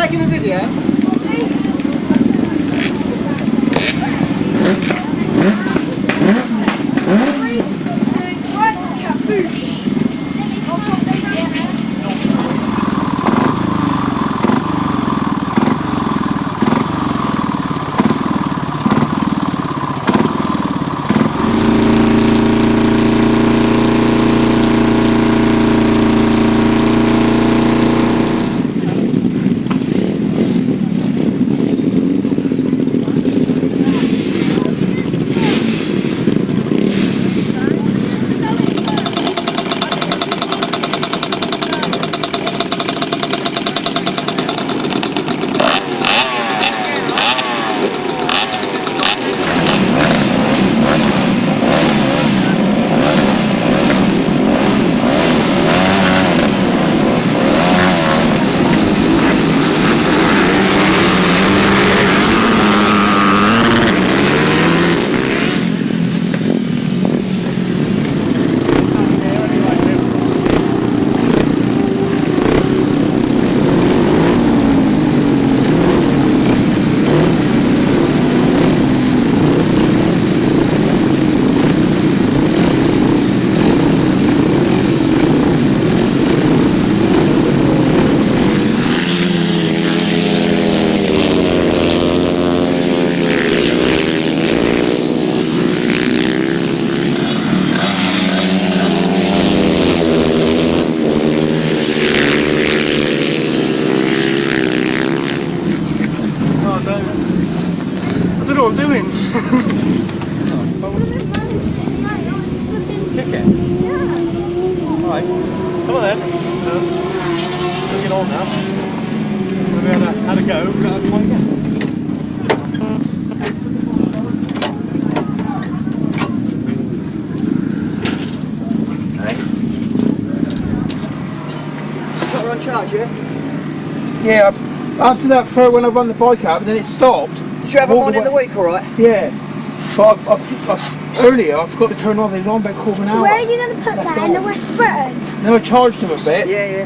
taking a video? Yeah, after that throw when I run the bike up and then it stopped. Did you have them on in the week alright? Yeah. But earlier I forgot to turn on the alarm about quarter of an hour. Where are you going to put that? In the West Britain? Then I charged him a bit. Yeah.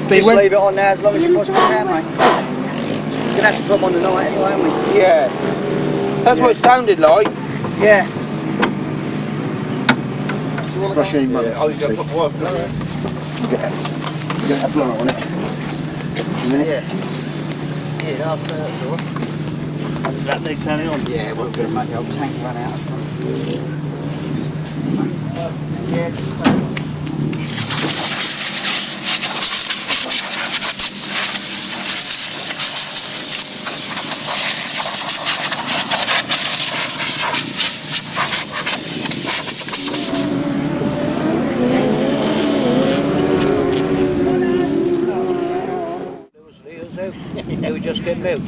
Just leave it on there as long as you possibly can, mate. You're going to have to put them on the night anyway, aren't we? Yeah. That's what it sounded like. Yeah. Brush your mother. I was going to put one. Get that blower on it. Yeah, that's all right. That they turn it on? Yeah, we're going to make the old tank run out. Yeah. They were just getting out.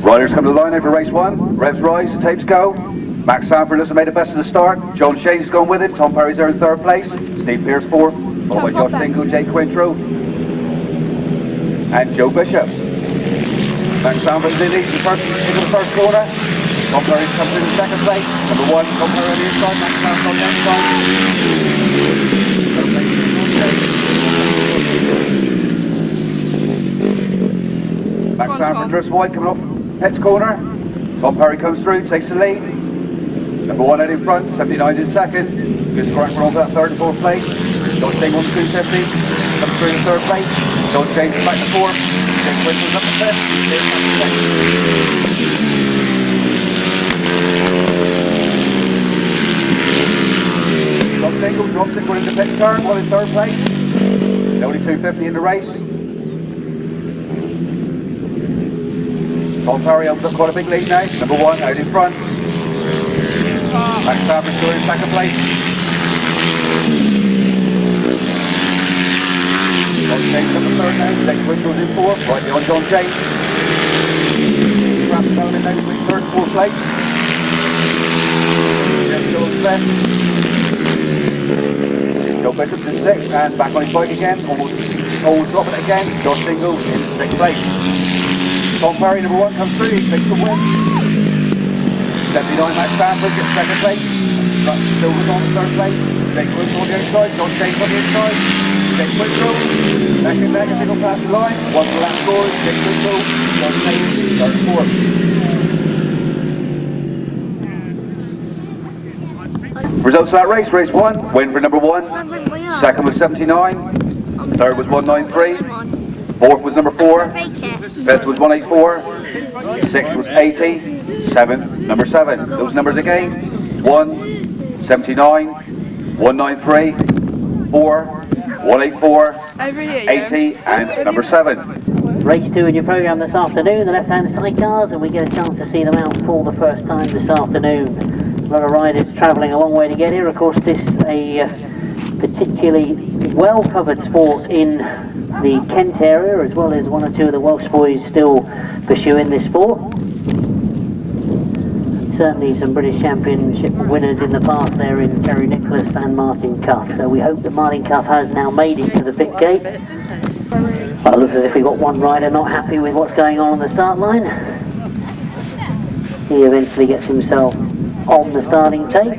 Riders come to the line over race 1. Revs rise, the tapes go. Max Sandford has made the best of the start. John Shane's gone with it. Tom Perry's there in 3rd place. Steve Pearce 4th. Followed by Josh Dingle, Jay Quintrell, and Joe Bishop. Max Sandford's in into the first corner. Tom Perry comes in 2nd place. Number 1, Tom Perry on the inside. Max Sandford on the outside. Max Sandford drifts wide coming up next corner. Tom Perry comes through, takes the lead. Number 1 out in front, 79 in 2nd. Goes correct on that 3rd and 4th place. John Dingle on 250. Comes through in 3rd place. John James back to 4th. Jake Quintrell's up to 5th. John Dingle drops it going into pit turn, well in 3rd place. Only 250 in the race. Tom Perry opens up quite a big lead now. Number 1 out in front. Max Sandford still in 2nd place. John James up the 3rd now. Jake Quintrell's in 4th. Right behind John James. Wraps down in now between 3rd and 4th place. Jeff Jones left. Joe Bishop's in 6th and back on his bike again. Almost Cole's dropping it again. Josh Dingle in 6th place. Tom Perry, number 1, comes through. He takes the win. 79 Max Sandford gets 2nd place. Silver's on 3rd place. Jake Quintrell on the outside. John James on the inside. Jake Quintrell. Neck and neck, a single past the line. 1 for lap scores. Jake Quintrell. John James, 3rd and 4th. Results of that race, race 1, win for number 1, 2nd was 79, 3rd was 193, 4th was number 4, 5th was 184, 6th was 80, 7th, number 7. Those numbers again, 1, 79, 193, 4, 184, 80 and number 7. Race 2 in your programme this afternoon, the left-hand sidecars, and we get a chance to see them out for the first time this afternoon. A lot of riders travelling a long way to get here. Of course, this is a particularly well-covered sport in the Kent area, as well as 1 or 2 of the Welsh boys still pursuing this sport. Certainly some British Championship winners in the past there in Terry Nicholas and Martin Cuff. So we hope that Martin Cuff has now made it to the pit gate. Well, it looks as if we've got one rider not happy with what's going on the start line. He eventually gets himself on the starting tapes.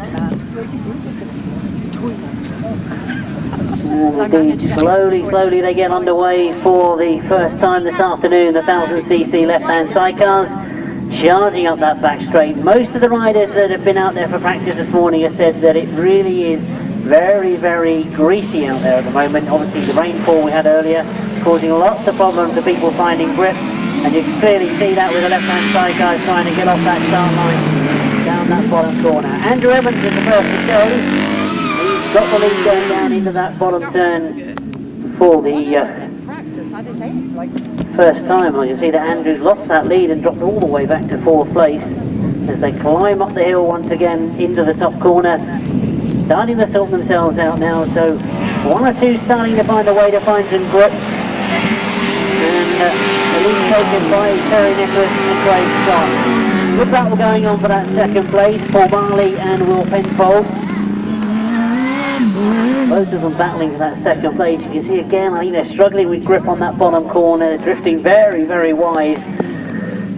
And indeed, slowly they get underway for the first time this afternoon, the 1000cc left-hand sidecars, charging up that back straight. Most of the riders that have been out there for practice this morning have said that it really is very greasy out there at the moment. Obviously the rainfall we had earlier causing lots of problems to people finding grip, and you can clearly see that with the left-hand sidecars trying to get off that start line down that bottom corner. Andrew Evans is the first to go. He's got the lead going down into that bottom turn for the first time. I can see that Andrew's lost that lead and dropped all the way back to 4th place as they climb up the hill once again into the top corner, starting to sort themselves out now. So 1 or 2 starting to find a way to find some grip, and the lead taken by Terry Nicholas and Craig Scott. Good battle going on for that 2nd place, Paul Marley and Will Penfold. Both of them battling for that 2nd place. You can see again, I think they're struggling with grip on that bottom corner, drifting very wide.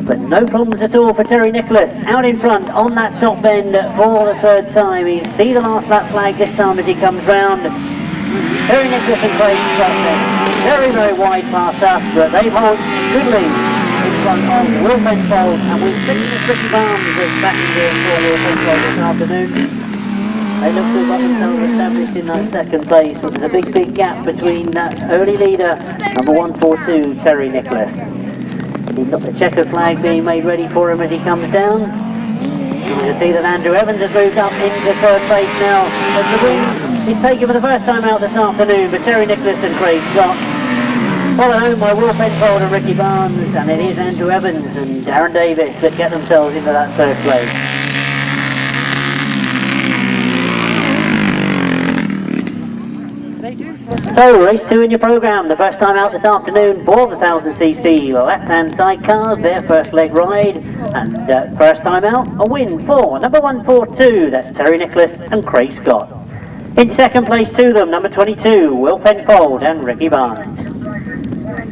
But no problems at all for Terry Nicholas, out in front on that top bend for the 3rd time. You can see the last lap flag this time as he comes round. Terry Nicholas and Craig Scott very wide past us, but they hold good lead in front of Will Penfold, and with Ricky Barnes is back in here for Will Penfold this afternoon. They look to have got themselves established in that 2nd place, but there's a big gap between that early leader, number 142, Terry Nicholas. He's got the checker flag being made ready for him as he comes down. You can see that Andrew Evans has moved up into 3rd place now, as the win is taken for the first time out this afternoon for Terry Nicholas and Craig Scott. Followed home by Will Penfold and Ricky Barnes, and it is Andrew Evans and Darren Davis that get themselves into that 3rd place. So, race 2 in your programme, the first time out this afternoon for the 1000cc left-hand sidecars, their first leg ride, and first time out, a win for number 142, that's Terry Nicholas and Craig Scott. In 2nd place to them, number 22, Will Penfold and Ricky Barnes.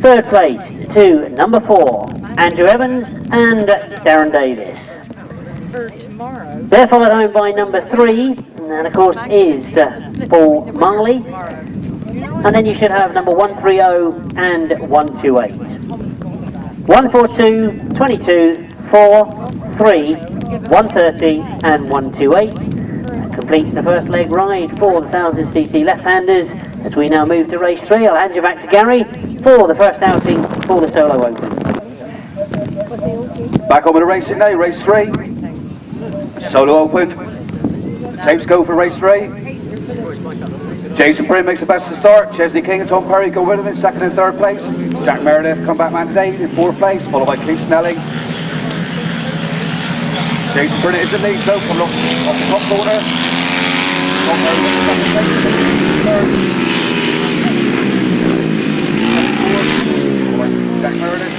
3rd place to number 4, Andrew Evans and Darren Davis. They're followed home by number 3, and that of course is Paul Marley. And then you should have number 130 and 128. 142, 22, 4, 3, 130 and 128. That completes the first leg ride for the 1000cc left-handers. As we now move to race 3, I'll hand you back to Gary for the first outing for the Solo Open. Back on with the racing now, race 3. Solo Open. The tapes go for race 3. Jason Prynne makes the best to start. Chesney King and Tom Perry go with him in 2nd and 3rd place. Jack Meredith, comeback man today, in 4th place, followed by Keith Snelling. Jason Prynne is in lead, so coming off the top corner. Tom Perry with the 2nd place, 3rd. Jack Meredith.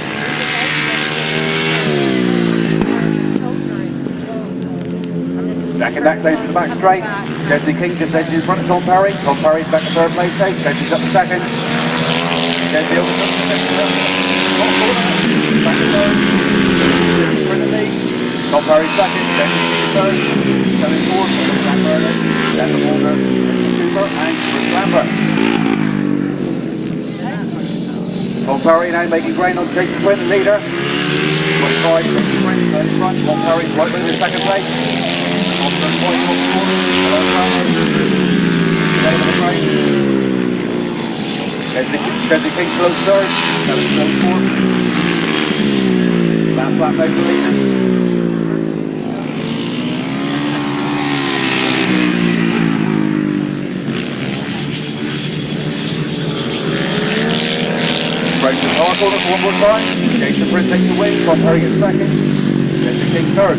Jack and that claims to the back straight. Chesney King just edges in front of Tom Perry. Tom Perry's back to 3rd place now. Chesney's up to 2nd. Chesney over the top corner. Back to third. Prynne lead. Tom Perry second. Chesney third. Coming fourth. Jack Meredith. Stefan Maunder. Super and Chris Lambert. Tom Perry now making ground on Jason Quinn, leader. 25, Jason Quinn in front. Tom Perry right in second place. On the point of the corner. Hello, Lambert. Today with the break. Chesney King close third. That is close fourth. Last lap now for the leader. Breaks the car corner for one more time. Jason Prynne takes the win. Tom Perry gets second. Chesney King third.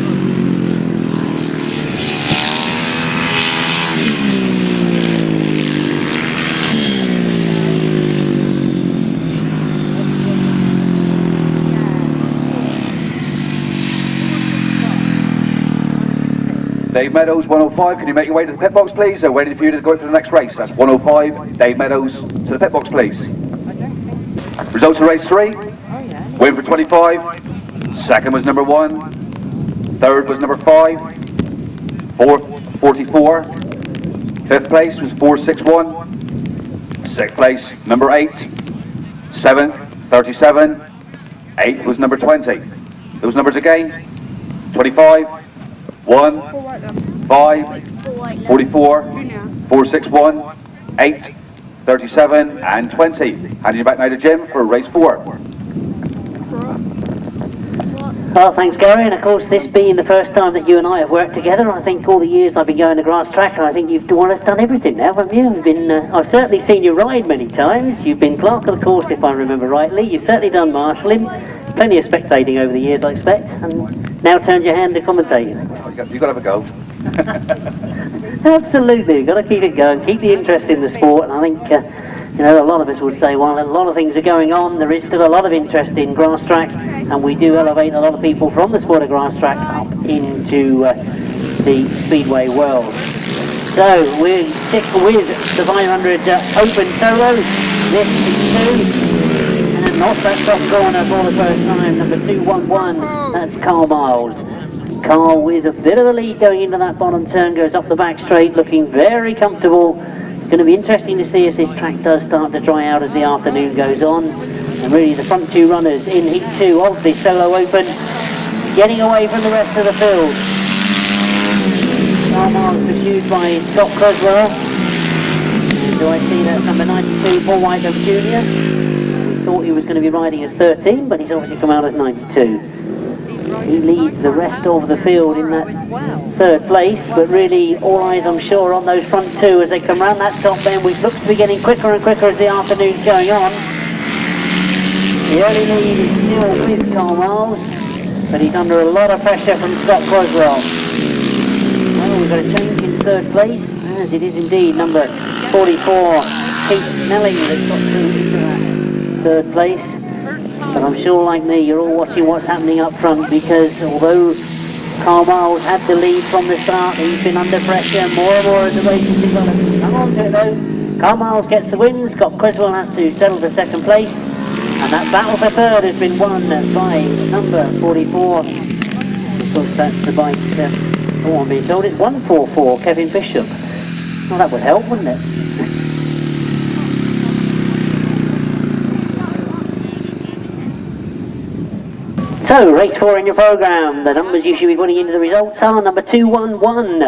Dave Meadows, 105. Can you make your way to the pit box, please? They're waiting for you to go for the next race. That's 105. Dave Meadows to the pit box, please. Results of race 3. Win for 25. Second was number 1. Third was number 5. Fourth, 44. Fifth place was 461. Sixth place, number 8. Seventh, 37. Eighth was number 20. Those numbers again. 25. 1, 5, 44, 461, 8, 37 and 20. Handing you back now to Jim for race 4. Well, thanks Gary, and of course this being the first time that you and I have worked together, I think all the years I've been going to Grasstrack, and I think you've more or less done everything now, haven't you? You've been, I've certainly seen you ride many times. You've been clerk of the course if I remember rightly. You've certainly done marshalling, plenty of spectating over the years I expect, and now turned your hand to commentating. You've got to have a go. Absolutely, you've got to keep it going, keep the interest in the sport, and I think you know, a lot of us would say, well, a lot of things are going on, there is still a lot of interest in Grasstrack, and we do elevate a lot of people from the sport of Grasstrack up into the speedway world. So we stick with the 500 open solo. This is 2, and not that top corner for the first time, number 211, that's Carl Myles. Carl with a bit of a lead going into that bottom turn, goes up the back straight, looking very comfortable. It's going to be interesting to see if this track does start to dry out as the afternoon goes on. And really the front 2 runners in heat 2 of the solo open, getting away from the rest of the field. Carl Myles pursued by Scott Cresswell. Do I see that number 92, Paul Whitelam Jr. We thought he was going to be riding as 13, but he's obviously come out as 92. He leads the rest of the field in that 3rd place, but really all eyes I'm sure on those front 2 as they come round that top bend, which looks to be getting quicker and quicker as the afternoon's going on. The early lead is still with Carl Myles, but he's under a lot of pressure from Scott Cresswell. Well, we've got a change in 3rd place, as it is indeed number 44, Keith Snelling, that's got through into that 3rd place. But I'm sure, like me, you're all watching what's happening up front, because although Carl Myles had the lead from the start, he's been under pressure more and more as the race has developed. Hang on to it though. Carl Myles gets the win. Scott Cresswell has to settle for 2nd place, and that battle for 3rd has been won by number 44. Of course, that's the bike. I'm being told it's 144, Kevin Bishop. Well, that would help, wouldn't it? So, race 4 in your programme. The numbers you should be putting into the results are number 211,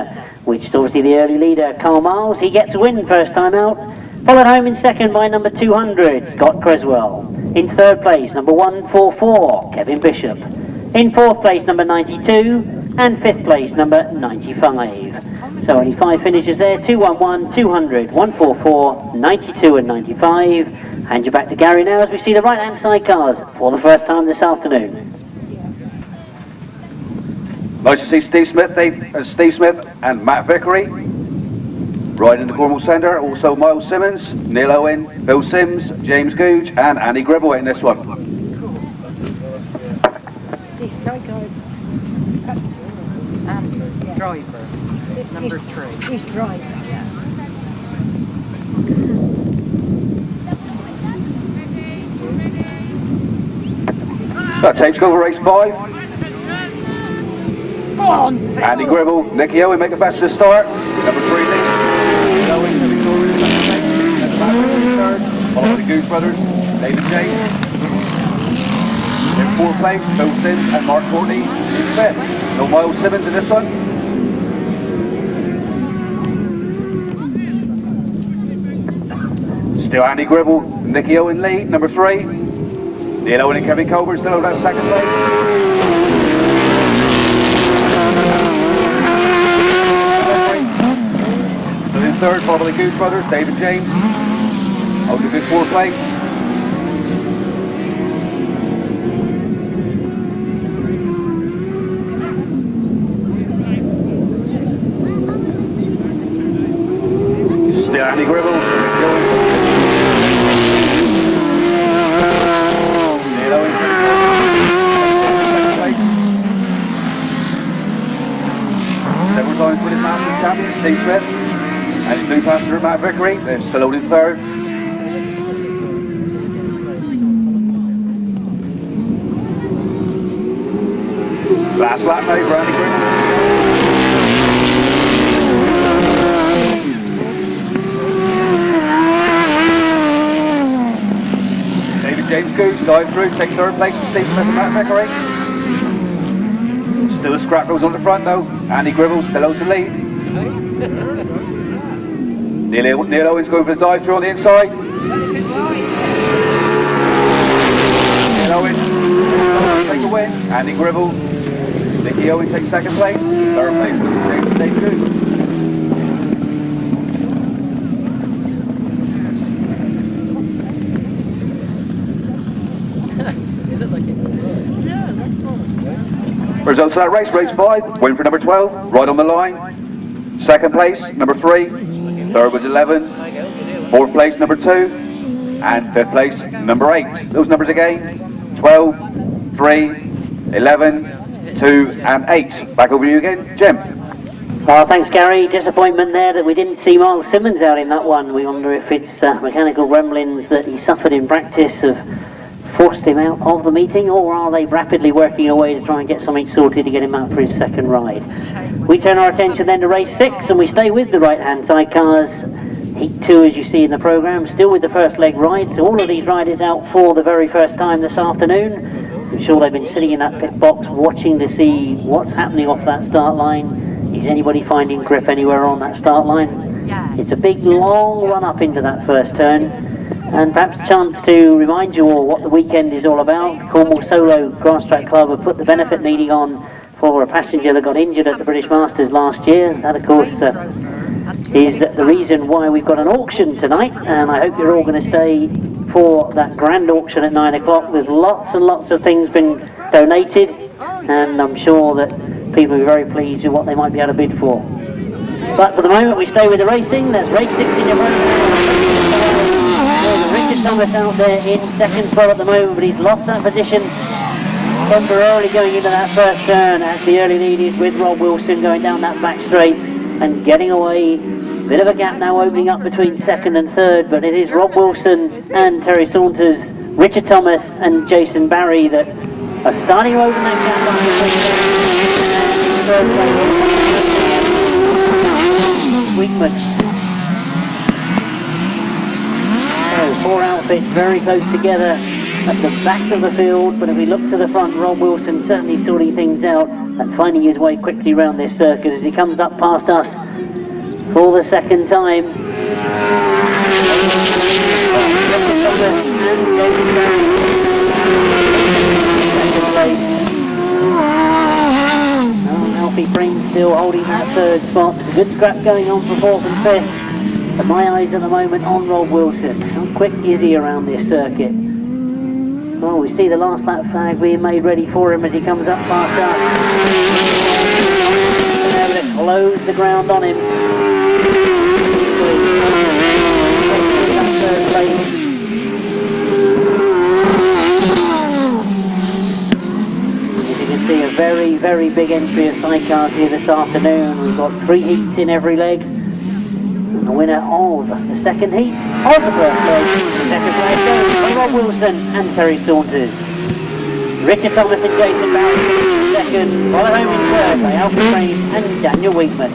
which is obviously the early leader, Carl Myles. He gets a win first time out. Followed home in 2nd by number 200, Scott Cresswell. In 3rd place, number 144, Kevin Bishop. In 4th place, number 92. And 5th place, number 95. So only 5 finishes there, 211, 200, 144, 92 and 95. Hand you back to Gary now as we see the right-hand side cars for the first time this afternoon. Nice to see Steve Smith and Matt Vickery riding the Cornwall Centre. Also Myles Simmons, Neil Owen, Bill Sims, James Goudge and Andy Gribble in this one. This sidecar passenger, Andrew, driver, number 3. He's driver. Yeah. That takes over race 5. Go on. Andy Gribble, Nicky Owen make the fastest start. Number 3 lead. Owen, Henry Atkins, followed by the Goudge Brothers, David James. In 4th place, Myles Simmons and Mark Courtney in 5th. No Myles Simmons in this one. Still Andy Gribble, Nicky Owen lead, number 3. Neil Owen and Kevin Colbert still over that 2nd place. Still in 3rd, followed by the Goudge Brothers, David James. Holding a good 4th place. Still Andy Gribble, several times winning Masters champion, Steve Smith, and his new passenger Matt Vickery. They're still holding 3rd. Last lap now for Andy Gribble. David James Goudge dive through, takes 3rd place with Steve Smith and Matt Vickery. Still a scrap goes on the front though. Andy Gribble still holds the lead. Neil Owen's going for the dive through on the inside. Neil Owen takes the win. Andy Gribble. Nicky Owen takes 2nd place. 3rd place was James and Dave Goudge. Results of that race, race 5, win for number 12, right on the line. 2nd place, number 3, 3rd was 11, 4th place, number 2, and 5th place, number 8. Those numbers again, 12, 3, 11, 2 and 8. Back over to you again, Jim. Oh, thanks Gary. Disappointment there that we didn't see Myles Simmons out in that one. We wonder if it's mechanical gremlins that he suffered in practice have forced him out of the meeting, or are they rapidly working away to try and get something sorted to get him out for his 2nd ride. We turn our attention then to race 6 and we stay with the right-hand sidecars. Heat 2 as you see in the programme, still with the first leg ride, so all of these riders out for the very first time this afternoon. I'm sure they've been sitting in that pit box watching to see what's happening off that start line. Is anybody finding grip anywhere on that start line? It's a big long run up into that first turn. And perhaps a chance to remind you all what the weekend is all about. Cornwall Solo Grasstrack Club have put the benefit meeting on for a passenger that got injured at the British Masters last year. That of course is the reason why we've got an auction tonight, and I hope you're all going to stay for that grand auction at 9 o'clock. There's lots and lots of things been donated, and I'm sure that people will be very pleased with what they might be able to bid for. But for the moment we stay with the racing. That's race 6 in your program. Richard Thomas out there in 2nd spot at the moment, but he's lost that position temporarily going into that first turn, as the early lead is with Rob Wilson going down that back straight and getting away. Bit of a gap now opening up between 2nd and 3rd, but it is Rob Wilson and Terry Saunders, Richard Thomas and Jason Barry that are starting to open that gap up between 3rd place. Four outfits very close together at the back of the field, but if we look to the front, Rob Wilson certainly sorting things out and finding his way quickly around this circuit as he comes up past us for the 2nd time. Alfie Prynne still holding that 3rd spot. A good scrap going on for 4th and 5th. But my eyes at the moment on Rob Wilson. How quick is he around this circuit? Well, we see the last lap flag being made ready for him as he comes up past us. They're able to close the ground on him. As you can see, a very, very big entry of sidecars here this afternoon. We've got 3 heats in every leg. The winner of the 2nd heat of the first leg, the 2nd leg goes by Rob Wilson and Terry Saunders. Richard Thomas and Jason Barry in second, followed home in third by Alfie Crane and Daniel Weekman.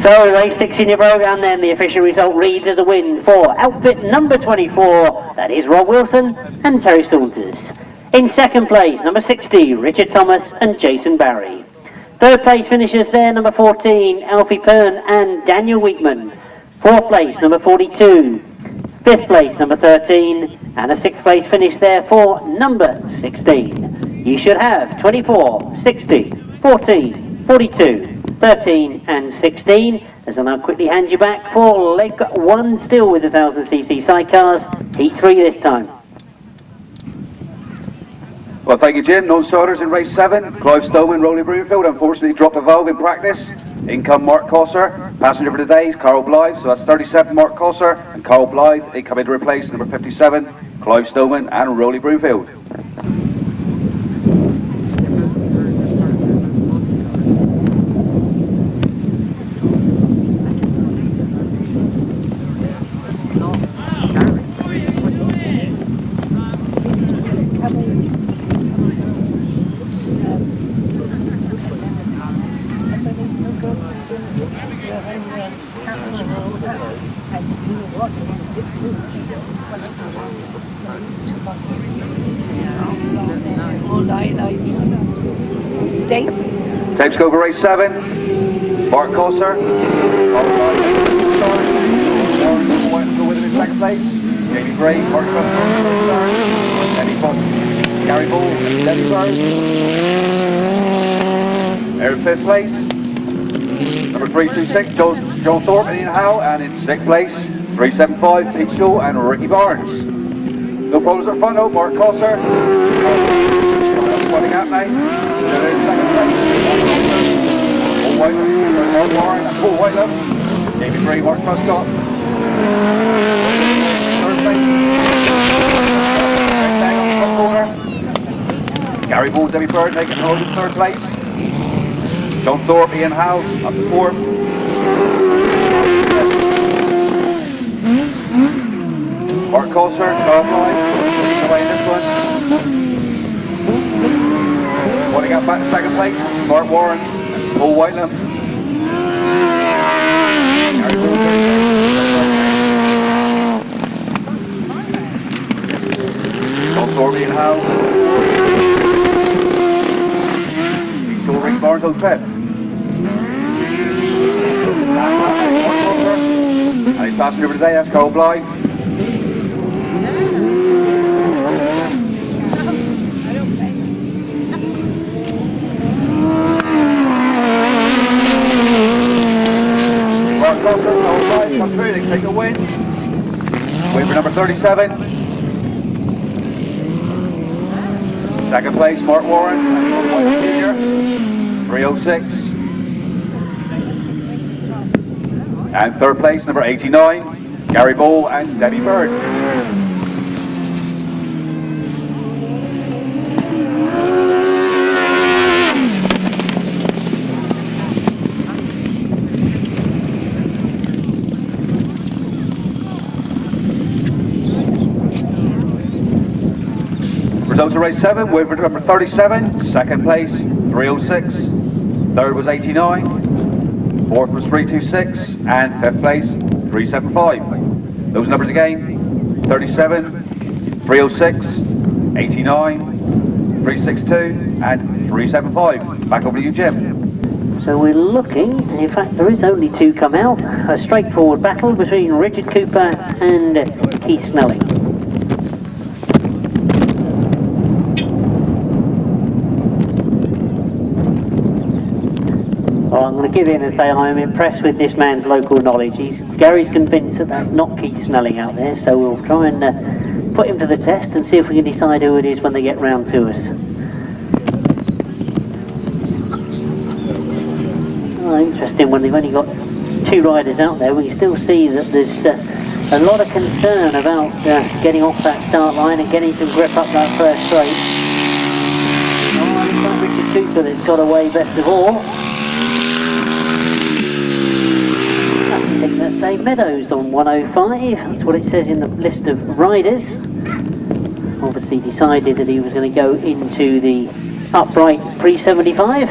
So race 6 in your programme then, the official result reads as a win for outfit number 24, that is Rob Wilson and Terry Saunders. In second place, number 60, Richard Thomas and Jason Barry. Third place finishers there, number 14, Alfie Prynne and Daniel Weekman. Fourth place, number 42. Fifth place, number 13. And a sixth place finish there for number 16. You should have 24, 60, 14, 42, 13 and 16. As I'll now quickly hand you back for leg 1 still with the 1000cc sidecars. Heat 3 this time. Well, thank you, Jim. Non-starters in race 7. Clive Stoneman, Rolly Broomfield, unfortunately dropped a valve in practice. In come Mark Cossar. Passenger for today is Carl Blythe, so that's 37 Mark Cossar and Carl Blythe. They come in to replace number 57, Clive Stoneman and Rolly Broomfield. Tapes go for race 7. Mark Cossar. Whitelam go with him in second place. Jamie Gray, Mark Cossar, Eddie Fox, Gary Ball, and Debbie Pearce. They're in 5th place. Number 326, John Thorpe and Ian Howe, and in 6th place, 375, Pete Shaw and Ricky Barnes. No problems at front though, Mark Cossar. Running out now. They're in second place. Paul Whitelam, Mark Warren and Paul Whitelam. Jamie Gray, Mark Prescott. Third place. Bang on the top corner. Gary Ball, Debbie Bird making hold in 3rd place. John Thorpe, Ian Howe up to 4th. Mark Cossar, Carl Blythe, leading away in this one. Running up back to 2nd place, Mark Warren and Paul Whitelam. John Thorpe, Ian Howe. He's still Rick Barnes on 5th. And his passenger for today, that's Carl Blythe. Mark Cossar, Carl Blythe come through, they take the win. Win for number 37. Second place, Mark Warren and Paul White Jr. 306. And 3rd place, number 89, Gary Ball and Debbie Bird. Results of race 7, Woodford number 37, 2nd place, 306, 3rd was 89, 4th was 326, and 5th place, 375. Those numbers again, 37, 306, 89, 362, and 375. Back over to you, Jim. So we're looking, in fact there is only 2 come out, a straightforward battle between Richard Cooper and Keith Snelling. I'm going to give in and say I'm impressed with this man's local knowledge. Gary's convinced that that's not Keith Snelling out there, so we'll try and put him to the test and see if we can decide who it is when they get round to us. Oh, interesting, when they've only got 2 riders out there, we still see that there's a lot of concern about getting off that start line and getting some grip up that first straight. Oh, it's not Richard Cooper that's got away best of all. I think that's Dave Meadows on 105. That's what it says in the list of riders. Obviously decided that he was going to go into the upright pre-75.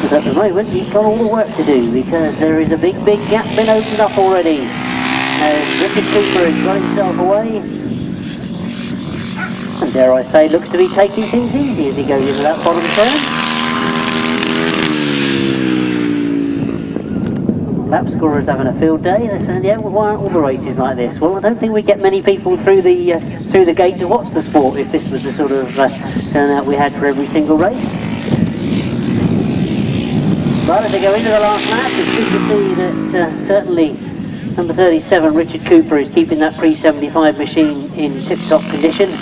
But at the moment he's got all the work to do because there is a big gap been opened up already. As Richard Cooper has got himself away. And dare I say, looks to be taking things easy as he goes into that bottom turn. Lap scorers having a field day. They're saying, yeah, well, why aren't all the races like this? Well, I don't think we get many people through the gate to watch the sport if this was the sort of turnout we had for every single race. But as they go into the last lap, it's good to see that certainly number 37, Richard Cooper, is keeping that pre-75 machine in tip-top condition.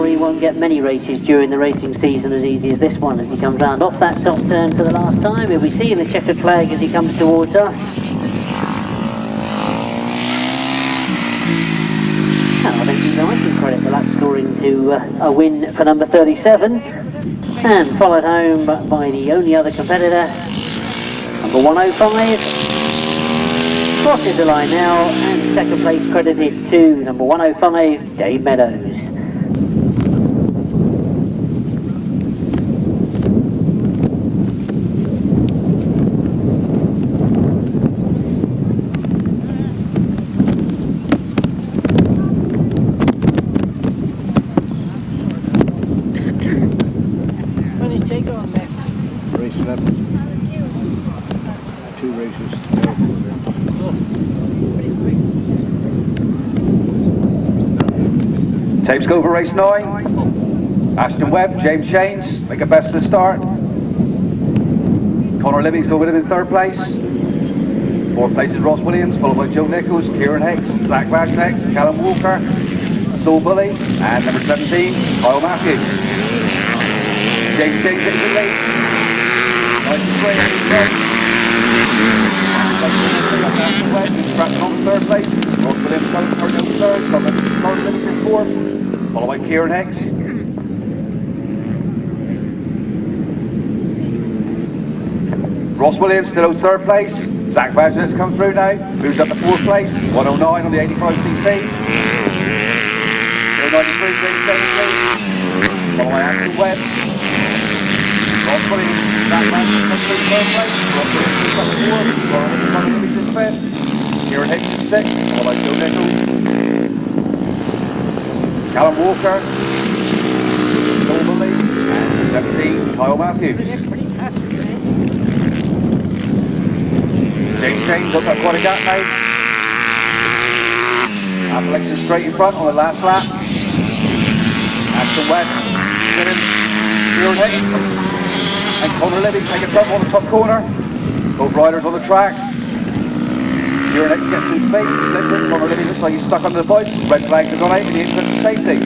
He won't get many races during the racing season as easy as this one as he comes round off that top turn for the last time. He'll be seeing the checkered flag as he comes towards us. And I think I can credit the lap scoring to a win for number 37 and followed home by the only other competitor, number 105. Crosses the line now and second place credited to number 105, Dave Meadows. Tapes go for race 9. Ashton Webb, James Shanes make a best of the start. Conor Libby's go with him in 3rd place. 4th place is Ross Williams, followed by Joe Nichols, Kieran Hicks, Zach WajtknechtCallum Walker, Soul Bully, and number 17, Kyle Matthews. James Shanes hits the lead. 93 Ashton Webb, Grasstrack on 3rd place. Ross Williams coming 3rd, Conor Libby in 4th. Followed by Kieran Hicks. Ross Williams still on 3rd place. Zach Wajtknecht's come through now. Moves up to 4th place. 109 on the 85cc. 093 James Shanes. Followed by Ashton Webb. Ross Williams, Zach Wajtknecht comes through 3rd place. Ross Williams moves up to 4th. Conor Libby's in 5th. Kieran Hicks in 6th. Followed by Joe Nichols. Callum Walker, Normally, and 17, Kyle Matthews. James Shanes up at quite a gap now. Appalachian straight in front on the last lap. Ashton Webb, Kieran Hicks, and Conor Libby take a jump on the top corner. Both riders on the track. Kieran Hicks gets to his feet, Conor Libby looks like he's stuck under the bike. Red flag has gone out in the interest of safety.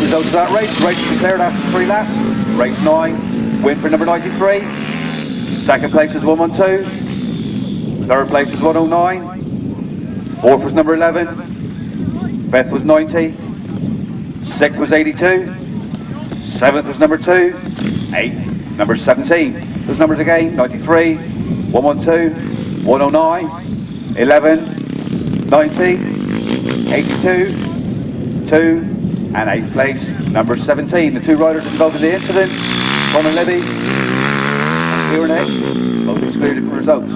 Results of that race. Race declared after 3 laps. Race 9, win for number 93. 2nd place was 112. 3rd place was 109. 4th was number 11. 5th was 90. 6th was 82. 7th was number 2. 8th, number 17. Those numbers again: 93, 112, 109, 11, 90, 82, 2, and 8th place, number 17. The 2 riders involved in the incident, Conor Libby and clear next. Both excluded from results.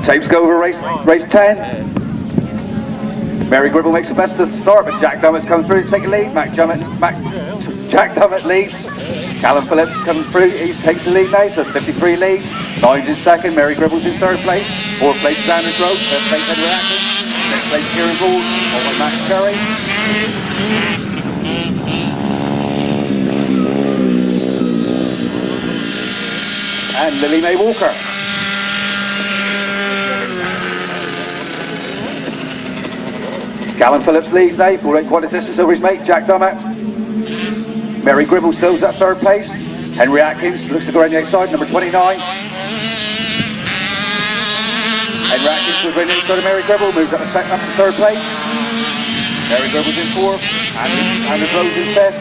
Tapes go over race 10. Mary Gribble makes the best of the start, but Jack Dummett's come through to take a lead. Jack Dummett leads. Callum Phillips comes through, he takes the lead now, so 53 leads. 9's in second, Mary Gribble's in third place. 4th place is Anders Road, 5th place Henry Atkins. 6th place Kieran Ball, followed by Max Curry. And Lily Mae Walker. Callum Phillips leads now, pulling quite a distance over his mate, Jack Dummett. Mary Gribble stills at third place. Henry Atkins looks to go around the outside, number 29. Henry Atkins was running inside of Mary Gribble, moves up to third place. Mary Gribble's in 4th, and Rose in 5th.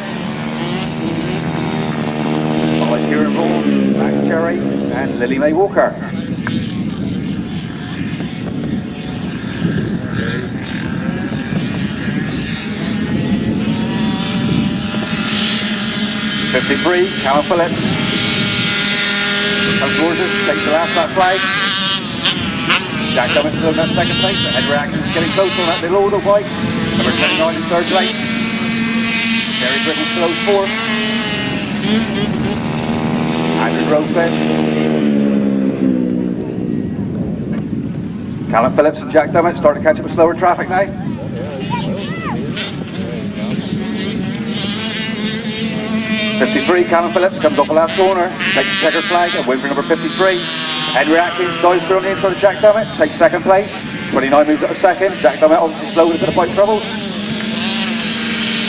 Followed by Kieran Ball, Max Cherry, and Lily Mae Walker. 53, Callum Phillips. Comes towards us, takes the last lap flag. Jack Dummett still in that second place, but Henry Atkins is getting close on that little order white. Number 29 in third place. Mary Gribble still 4th. Andrew Grove 5th. Callum Phillips and Jack Dummett start to catch up with slower traffic now. 53, Callum Phillips comes off the last corner, takes the checkered flag and wins for number 53. Henry Atkins dives through on the inside of Jack Dummett, takes second place. 29 moves up to second. Jack Dummett obviously slow with a bit of bike trouble.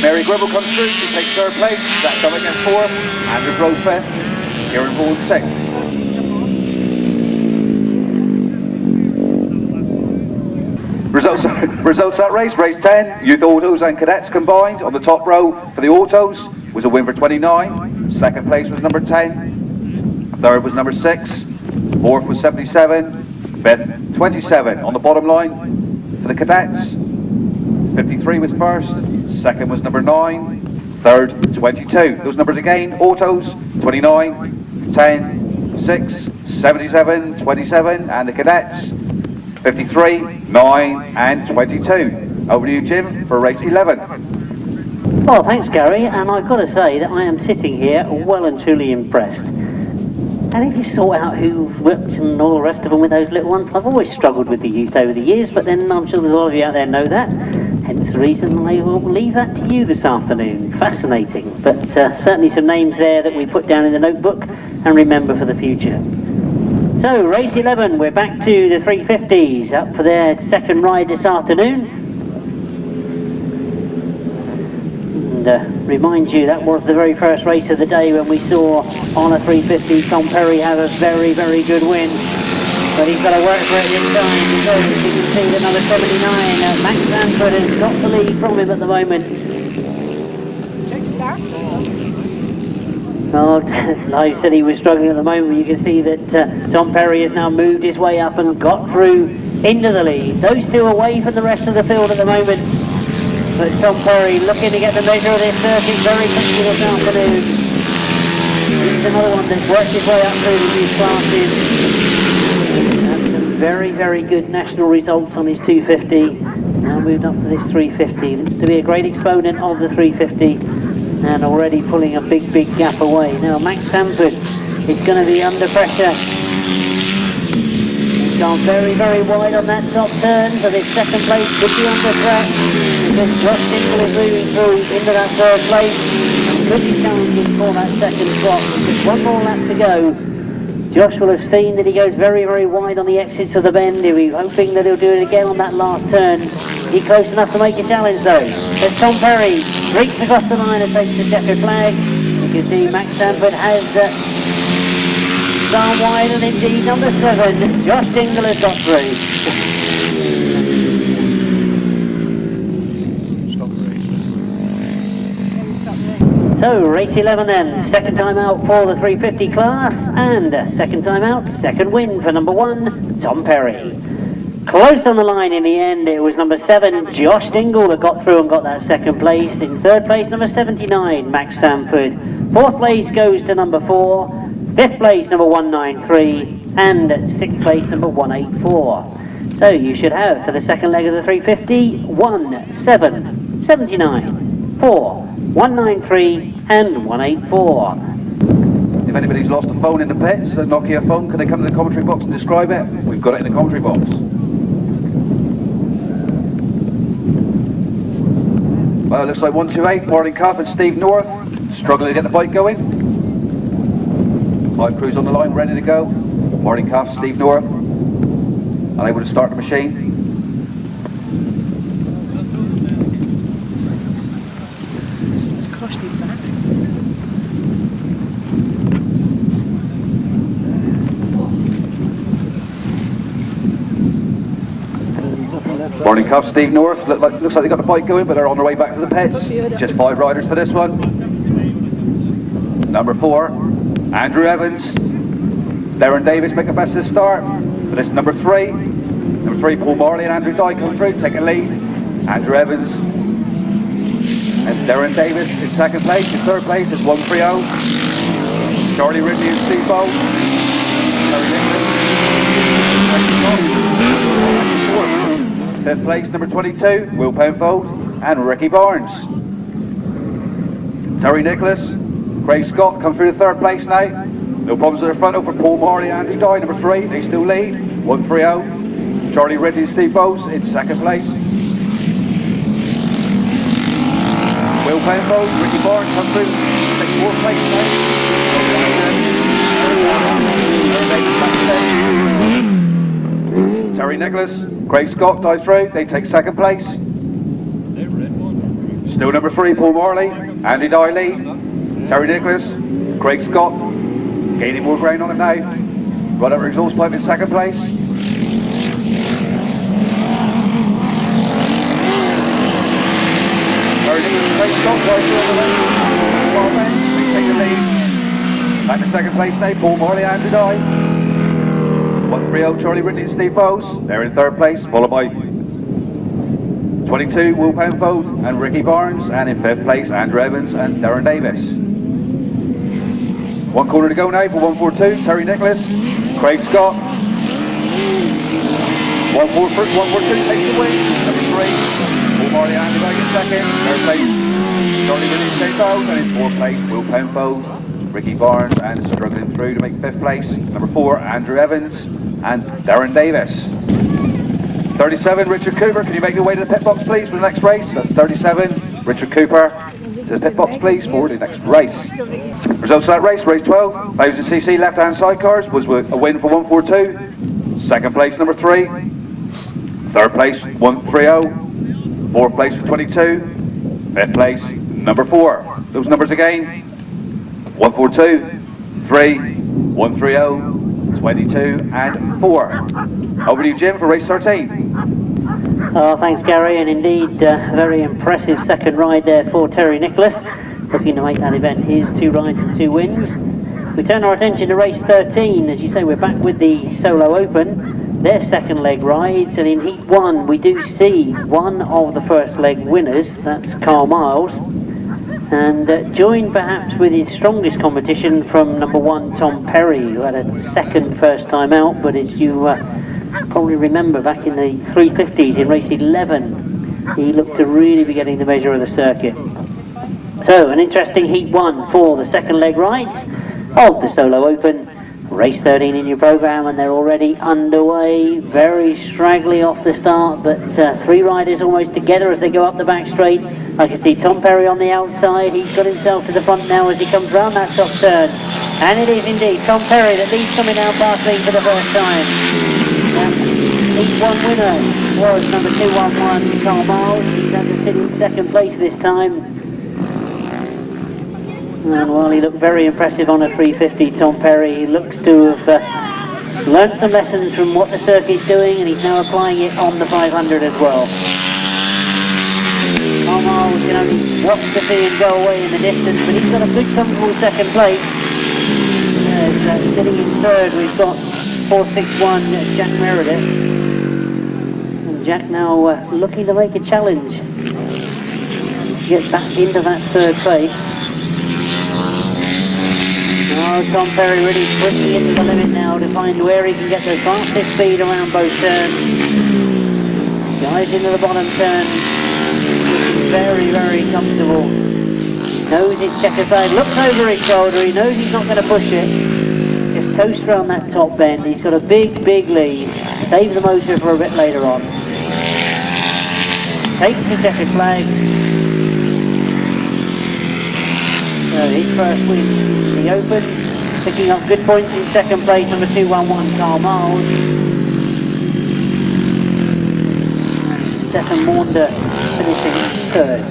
Mary Gribble comes through, she takes third place. Jack Dummett gets 4th. Andrew Grove 5th. Kieran Ball 6th. Results that race 10, youth autos and cadets combined. On the top row for the autos was a win for 29, second place was number 10, third was number 6, fourth was 77, fifth 27. On the bottom line for the cadets, 53 was first, second was number 9, third 22. Those numbers again, autos 29, 10, 6, 77, 27, and the cadets 53, 9 and 22. Over to you, Jim, for race 11. Well, thanks, Gary, and I've got to say that I am sitting here well and truly impressed. And if you sort out who worked and all the rest of them with those little ones, I've always struggled with the youth over the years, but then I'm sure there's a lot of you out there know that. Hence the reason I will leave that to you this afternoon. Fascinating, but certainly some names there that we put down in the notebook and remember for the future. So, race 11, we're back to the 350s, up for their second ride this afternoon. And remind you, that was the very first race of the day when we saw on a 350 Tom Perry have a very, very good win. But he's got to work for it this time, because as you can see that number 79, Max Sandford has got the lead from him at the moment. Oh, like I said, he was struggling at the moment. You can see that Tom Perry has now moved his way up and got through into the lead. Those two away from the rest of the field at the moment. But Tom Perry looking to get the measure of this circuit very quickly this afternoon. He's another one that's worked his way up through the youth classes. And some very, very good national results on his 250. Now moved up to this 350. Looks to be a great exponent of the 350. And already pulling a big, big gap away. Now Max Sandford is going to be under pressure. He's gone very, very wide on that top turn, so this second place could be under threat. Because Josh Dingle is moving through into that third place and could be challenging for that second spot. Just one more lap to go. Josh will have seen that he goes very, very wide on the exits of the bend. He'll be hoping that he'll do it again on that last turn. He's close enough to make a challenge though. As Tom Perry streaks across the line and takes the checkered flag. You can see Max Sandford has gone wide, and indeed number 7, Josh Dingle, has got through. So, race 11 then, second time out for the 350 class, and second time out, second win for number 1, Tom Perry. Close on the line in the end, it was number 7, Josh Dingle, that got through and got that second place. In third place, number 79, Max Sandford. Fourth place goes to number 4, fifth place, number 193, and sixth place, number 184. So you should have, for the second leg of the 350, 1, 7, 79, 4, 193 and 184. If anybody's lost a phone in the pits, a Nokia phone, can they come to the commentary box and describe it? We've got it in the commentary box. Well, it looks like 128, Martin Cuff and Steve North, struggling to get the bike going. 5 crews on the line, ready to go. Martin Cuff, Steve North, unable to start the machine. Morning Cuff, Steve North. Looks like they got the bike going, but they're on their way back to the pits. Just 5 riders for this one. Number 4, Andrew Evans. Darren Davis make the best of the start. But it's number 3. Number 3, Paul Marley and Andrew Dye come through, take a lead. Andrew Evans and Darren Davis in second place. In third place is 130. Charlie Ridley and Steve Bolt. Fifth place, number 22, Will Penfold and Ricky Barnes. Terry Nicholas, Craig Scott come through the third place now. No problems at the front over Paul Marley and Andrew Dye, number 3, they still lead. 130. Charlie Ridley and Steve Bowes in second place. Will Penfold, Ricky Barnes come through, takes fourth place now. Terry Nicholas, Craig Scott dive through, they take second place. Still number 3, Paul Marley, Andy Dye lead. Terry Nicholas, Craig Scott, gaining more ground on it now. Right over exhaust pipe in second place. Terry Nicholas, Craig Scott dive through on the left. They take the lead. Back to second place now, Paul Marley, Andrew Dye. 130, Charlie Ridley and Steve Bowes, they're in third place, followed by 22, Will Penfold and Ricky Barnes, and in fifth place, Andrew Evans and Darren Davis. 1 corner to go now for 142, Terry Nicholas, Craig Scott. 142 takes the win, number 3, Paul Marley and Andrew Davis second, third place, Charlie Ridley and Steve Bowes, and in fourth place, Will Penfold, Ricky Barnes, and struggling through to make fifth place, number 4, Andrew Evans and Darren Davis. 37, Richard Cooper, can you make your way to the pit box please for the next race? That's 37, Richard Cooper, to the pit box please for the next race. Results of that race, race 12, 1000cc left-hand sidecars was a win for 142, second place number 3, third place 130, fourth place for 22, fifth place number 4. Those numbers again, 142, 3, 130, 22 and 4. Over to you, Jim, for race 13. Oh, thanks Gary, and indeed a very impressive second ride there for Terry Nicholas, looking to make that event his 2 rides and 2 wins. We turn our attention to race 13. As you say, we're back with the Solo Open, their second leg rides, and in heat 1 we do see one of the first leg winners, that's Carl Myles, and joined perhaps with his strongest competition from number 1 Tom Perry, who had a second first time out, but as you probably remember back in the 350s in race 11 he looked to really be getting the measure of the circuit. So an interesting heat 1 for the second leg rides of the Solo Open, Race 13 in your programme, and they're already underway. Very straggly off the start, but three riders almost together as they go up the back straight. I can see Tom Perry on the outside. He's got himself to the front now as he comes round that top turn. And it is indeed Tom Perry that leads coming down past me for the first time. Heat one winner was number 211, Carl Myles. He's had to sit in second place this time. And while he looked very impressive on a 350, Tom Perry, he looks to have learnt some lessons from what the circuit's doing, and he's now applying it on the 500 as well. Carl Myles can only watch the see him go away in the distance, but he's got a good comfortable second place. Sitting in third, we've got 461 Jack Meredith. And Jack now looking to make a challenge. Get back into that third place. Oh, Tom Perry really pushing into the limit now to find where he can get the fastest speed around both turns. Dives into the bottom turn. Very, very comfortable. Knows his checker side, looks over his shoulder, he knows he's not going to push it. Just coast around that top bend. He's got a big, big lead. Save the motor for a bit later on. Takes the checkered flag. So his first win in the Open, picking up good points in second place, number 211 Carl Myles. And Stefan Maunder finishing third.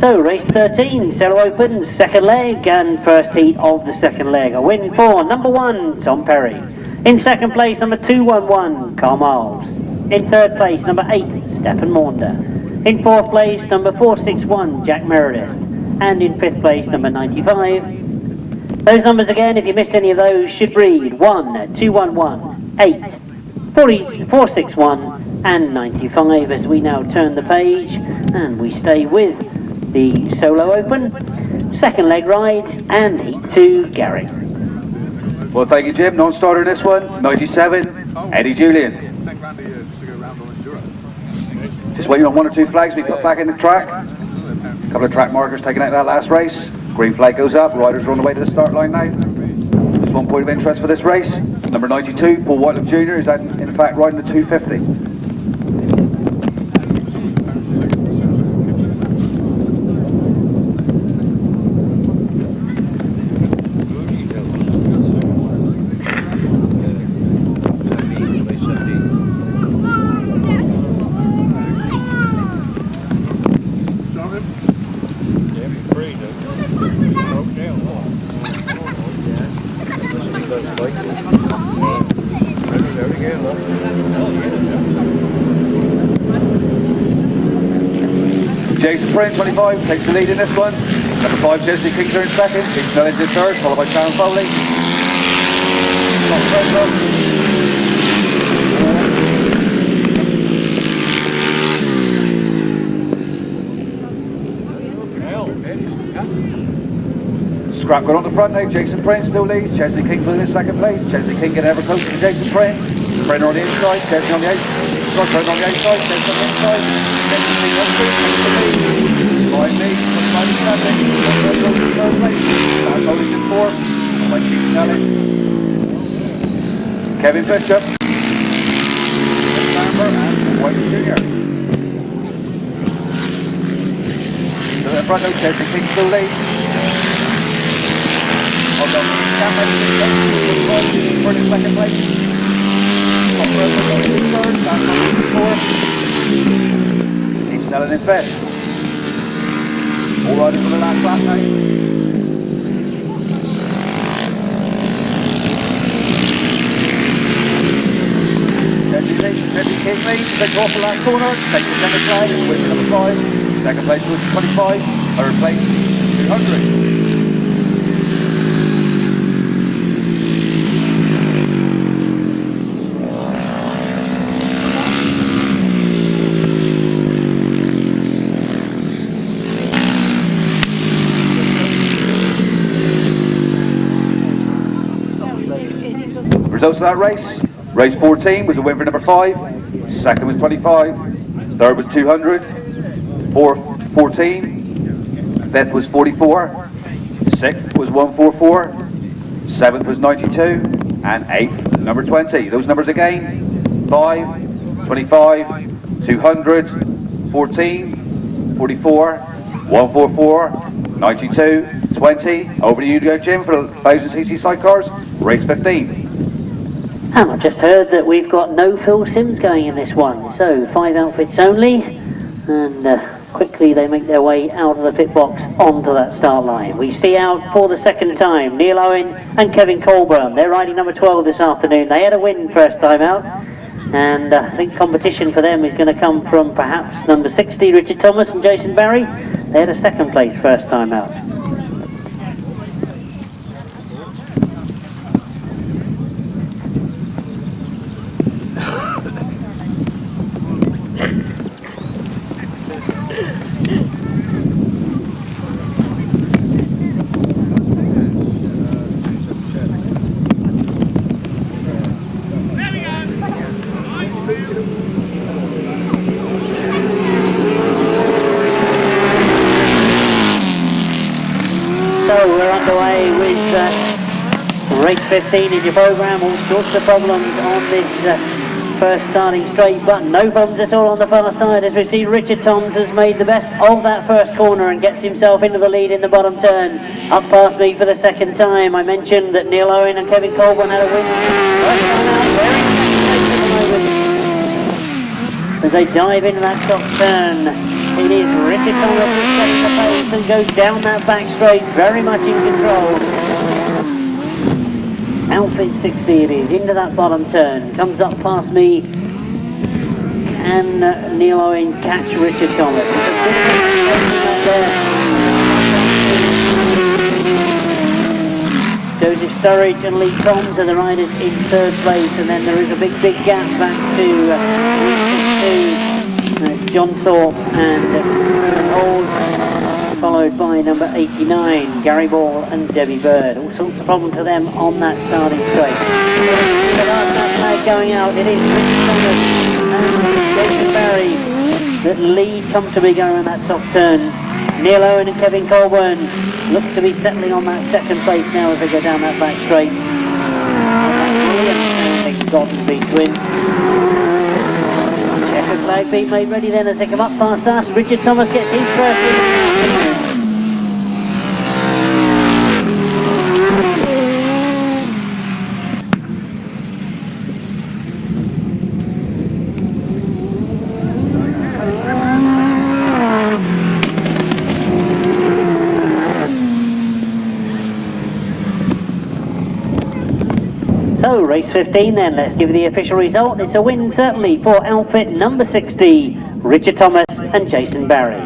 So race 13, Cello Open, second leg and first heat of the second leg. A win for number 1, Tom Perry. In second place, number 211 Carl Myles. In third place, number 8, Stefan Maunder. In fourth place, number 461, Jack Meredith. And in fifth place, number 95. Those numbers again, if you missed any of those, should read 1, 211, 8, 461 and 95 as we now turn the page and we stay with the Solo Open, second leg rides and heat 2, Gary. Well, thank you, Jim. Non-starter in this one, 97, Eddie Julian. Just waiting on 1 or 2 flags. We've got back in the track. A couple of track markers taken out that last race. Green flag goes up. Riders are on the way to the start line now. Just one point of interest for this race. Number 92, Paul Whitelam Jr. is in fact riding the 250. Prynne, 25, takes the lead in this one. Number 5, Chesney Kingsley in second. Keith Snelling's in third, followed by Sharon Foley. Scrap got on the front now. Jason Prynne still leads. Chesney Kingsley in second place. Chesney King getting ever closer to Jason Prynne. Prynne on the inside, Chesney on the outside. Prynne on the outside, Chesney on the inside. Chesney King on the lead. 5 lead, 27. Third place. That's only in fourth. Like Keith Snelling. Kevin Bishop. Amber and White Jr. To the front now, Chesney King still leads. Although Cameron is for the second place. Third, that's fourth. Keith Snelling in fifth. All riders for the last lap now. Henry King leads, takes off the last corner, takes the second flag, wins number 5. Second place was 25, third place 200. Results of that race. Race 14 was a win for number 5. Second was 25. Third was 200. Fourth 14. Fifth was 44. Sixth was 144. Seventh was 92. And eighth, number 20. Those numbers again: 5, 25, 200, 14, 44, 144, 92, 20. Over to you to go, Jim, for 1000cc sidecars, race 15. And I've just heard that we've got no Phil Sims going in this one, so 5 outfits only, and quickly they make their way out of the pit box onto that start line. We see out for the second time Neil Owen and Kevin Colburn. They're riding number 12 this afternoon. They had a win first time out, and I think competition for them is going to come from perhaps number 60 Richard Thomas and Jason Barry. They had a second place first time out. We're underway with race 15 in your programme. All sorts of problems on this first starting straight, but no problems at all on the far side, as we see Richard Toms has made the best of that first corner and gets himself into the lead in the bottom turn. Up past me for the second time. I mentioned that Neil Owen and Kevin Colburn had a win. As they dive into that top turn, it is Richard Thomas who's setting the pace and goes down that back straight, very much in control. Outfit 60 it is, into that bottom turn, comes up past me. Can Neil Owen catch Richard Thomas? Joseph Sturridge and Lee Toms are the riders in third place, and then there is a big gap back to John Thorpe and Old, followed by number 89, Gary Ball and Debbie Bird. All sorts of problems for them on that starting straight. The last flag going out, it is Richard Thomas and Jason Barry that lead comfortably going on that top turn. Neil Owen and Kevin Colburn look to be settling on that second place now as they go down that back straight. Brilliant Golden Beach win. Checkered flag being made ready then as they come up past us. Richard Thomas gets his first win. So, race 15 then, let's give you the official result. It's a win certainly for outfit number 60, Richard Thomas and Jason Barry.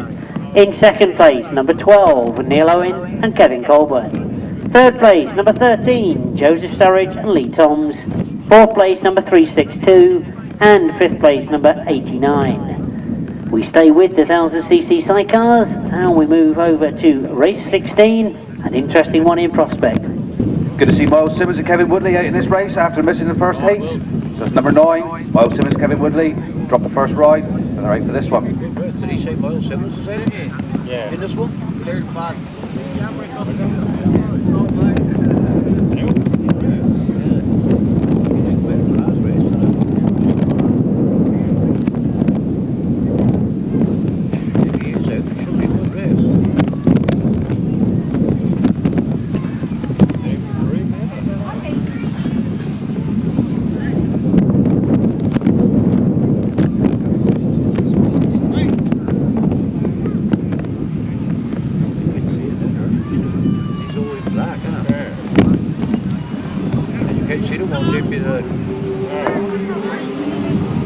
In second place, number 12, Neil Owen and Kevin Colburn. Third place, number 13, Joseph Sturridge and Lee Toms. Fourth place, number 362, and fifth place, number 89. We stay with the 1000cc sidecars, and we move over to race 16, an interesting one in prospect. Good to see Myles Simmons and Kevin Woodley out in this race after missing the first heat. So it's number 9, Myles Simmons, Kevin Woodley, dropped the first ride, and they're out for this one. Did he say Myles Simmons was in it? Yeah. In this one? Third class.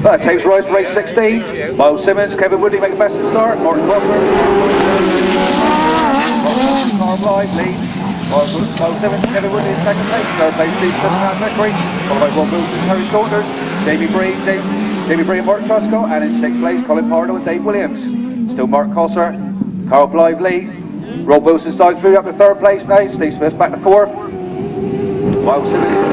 That takes rise for race 16. Myles Simmons, Kevin Woodley make the best of start. Mark Cossar. Car blind lead. Myles Simmons, Kevin Woodley in second place. Third place, Stefan Vickery. Followed by Ron Wilson, Terry Saunders, Jamie Bree and Mark Truscott. And in sixth place, Colin Pardo and Dave Williams. Still Mark Cossar, Carl Blythe lead. Rob Wilson's down through up to third place now. Steve Smith's back to fourth. Myles Simmons.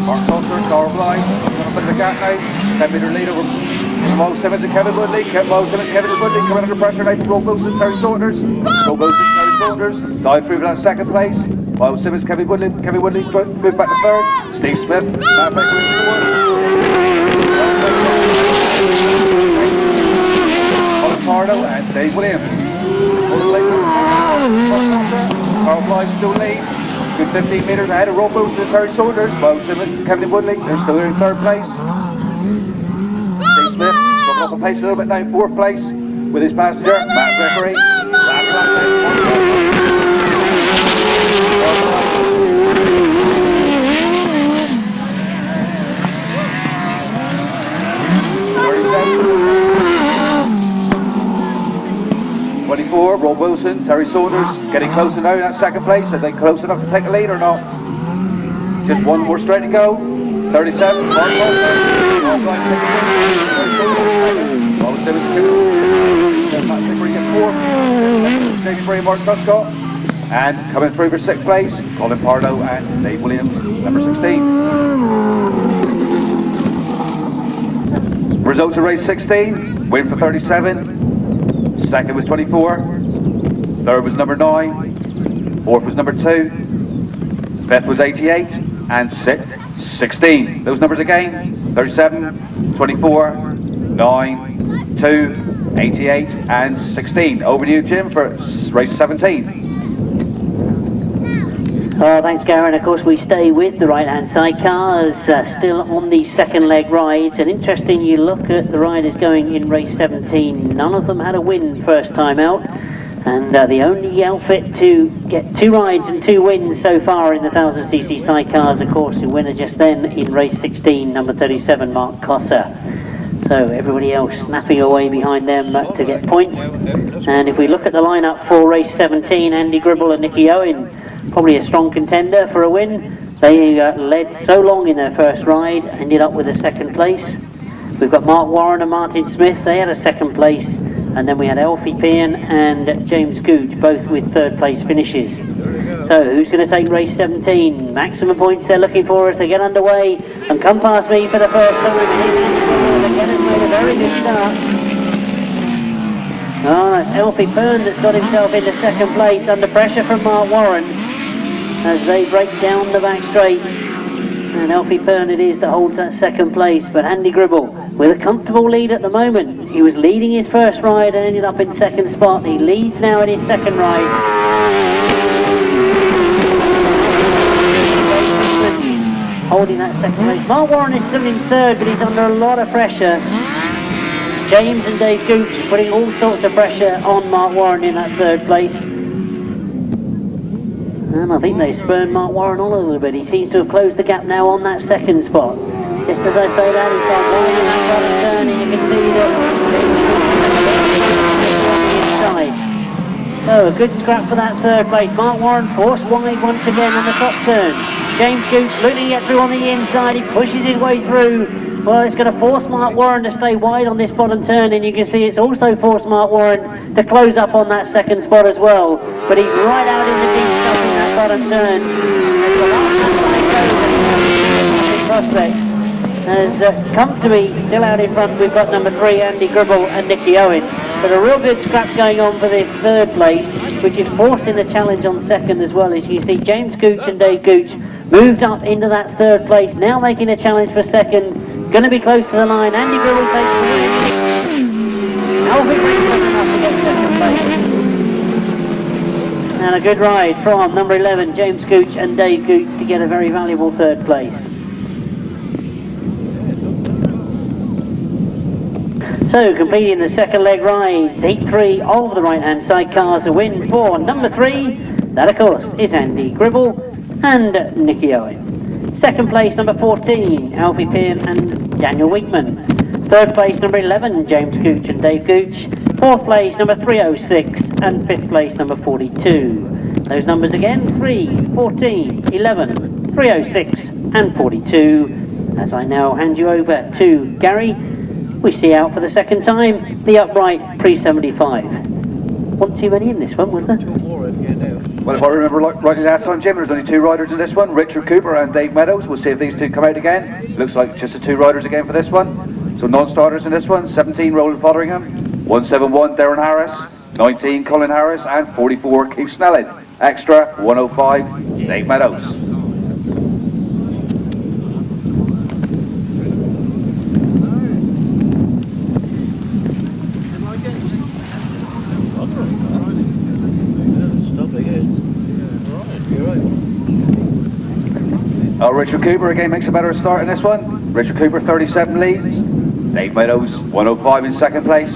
Mark Cossar, Carl Blythe, up in the gap now. 10-metre lead over Myles Simmons and Kevin Woodley. Myles Simmons, Kevin Woodley coming under pressure now from Rob Wilson, Terry Saunders. Rob Wilson, Terry Saunders. Dive through for that second place. Myles Simmons, Kevin Woodley moved back to third. Steve Smith, now back to fourth. Colin Pardo and Dave Williams. Carl Blythe still lead. Good 15 metres ahead of Rob Wilson and Terry Saunders. Myles Simmons and Kevin Woodley, they're still in third place. Steve Smith dropping off a pace a little bit now in fourth place with his passenger, Matt Gregory. Rob Wilson, Terry Saunders getting closer now in that second place. Are they close enough to take a lead or not? Just one more straight to go. 37, Mark Cossar. Mark Cossar. And coming through for 6th place, Colin Pardo and Dave Williams, number 16. Results of race 16, win for 37, second was 24, third was number 9, fourth was number 2, fifth was 88, and sixth, 16. Those numbers again, 37, 24, 9, 2, 88, and 16. Over to you, Jim, for race 17. Thanks, Gary. And of course, we stay with the right-hand sidecars, still on the second leg rides. And interesting, you look at the riders going in race 17. None of them had a win first time out. And the only outfit to get 2 rides and 2 wins so far in the 1000cc sidecars, of course, the winner just then in race 16, number 37, Mark Cossar. So everybody else snapping away behind them to get points. And if we look at the lineup for race 17, Andy Gribble and Nicky Owen, probably a strong contender for a win. They led so long in their first ride, ended up with a 2nd place. We've got Mark Warren and Martin Smith, they had a 2nd place. And then we had Elfie Pearce and James Goudge, both with 3rd place finishes. So who's going to take race 17? Maximum points they're looking for as they get underway and come past me for the first time. Again, it's made a very good start. Oh, that's Elfie Pearce that's got himself into 2nd place under pressure from Mark Warren as they break down the back straight. And Elfie Pearce it is that holds that 2nd place, but Andy Gribble with a comfortable lead at the moment. He was leading his first ride and ended up in 2nd spot. He leads now in his 2nd ride. Holding that 2nd place. Mark Warren is still in 3rd, but he's under a lot of pressure. James and Dave Goudge putting all sorts of pressure on Mark Warren in that 3rd place. And I think they spurned Mark Warren on a little bit. He seems to have closed the gap now on that 2nd spot. Just as I say that, he's got one in that bottom turn, and you can see that on the inside. So a good scrap for that 3rd place. Mark Warren forced wide once again on the top turn. James Goudge looking to get through on the inside. He pushes his way through. Well, it's going to force Mark Warren to stay wide on this bottom turn, and you can see it's also forced Mark Warren to close up on that 2nd spot as well. But he's right out in the deep stuff in that bottom turn. Prospect has come to me still out in front. We've got number 3, Andy Gribble and Nicky Owen. But a real good scrap going on for this 3rd place, which is forcing the challenge on 2nd as well. As you see, James Goudge and Dave Goudge moved up into that 3rd place, now making a challenge for 2nd. Going to be close to the line. Andy Gribble takes the win. Alfie Pearce was enough to get 2nd place. And a good ride from number 11, James Goudge and Dave Goudge to get a very valuable 3rd place. So completing the 2nd leg rides, heat 3 of the right-hand sidecars, a win for number 3. That, of course, is Andy Gribble and Nicky Owen. 2nd place, number 14, Alfie Pearce and Daniel Weekman. 3rd place, number 11, James Goudge and Dave Goudge. 4th place, number 306, and 5th place, number 42. Those numbers again, 3, 14, 11, 306, and 42. As I now hand you over to Gary, we see out for the 2nd time, the upright pre-75. One too many in this one, was there? Well, if I remember rightly last time, Jim, there's only 2 riders in this one, Richard Cooper and Dave Meadows. We'll see if these 2 come out again. Looks like just the 2 riders again for this one. So non-starters in this one, 17 Roland Fotheringham, 171 Darren Harris, 19 Colin Harris, and 44 Keith Snelling. Extra 105 Dave Meadows. Richard Cooper again makes a better start in this one. Richard Cooper 37 leads. Dave Meadows 105 in second place.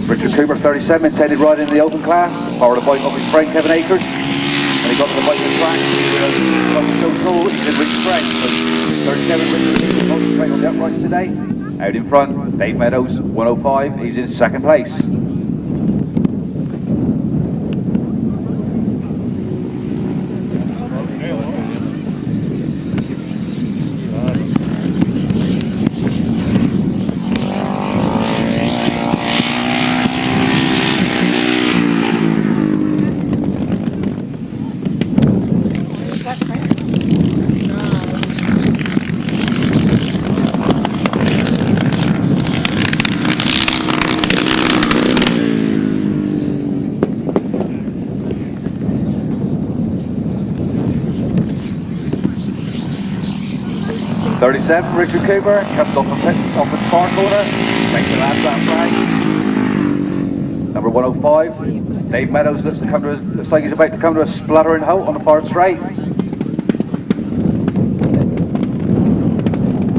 Richard Cooper 37 intended right into the open class. Powered the bike off his friend Kevin Akers. When he got to the bike and track, he was so cool he did reach friend. So 37 Richard Cooper concentrate on the uprights today. Out in front, Dave Meadows 105. He's in second place. 37, Richard Cooper, comes off the far corner, makes the last lap flag. Number 105, Dave Meadows looks like he's about to come to a spluttering halt on the far straight.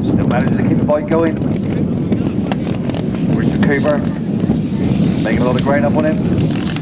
Still manages to keep the bike going. Richard Cooper, making a lot of ground up on him.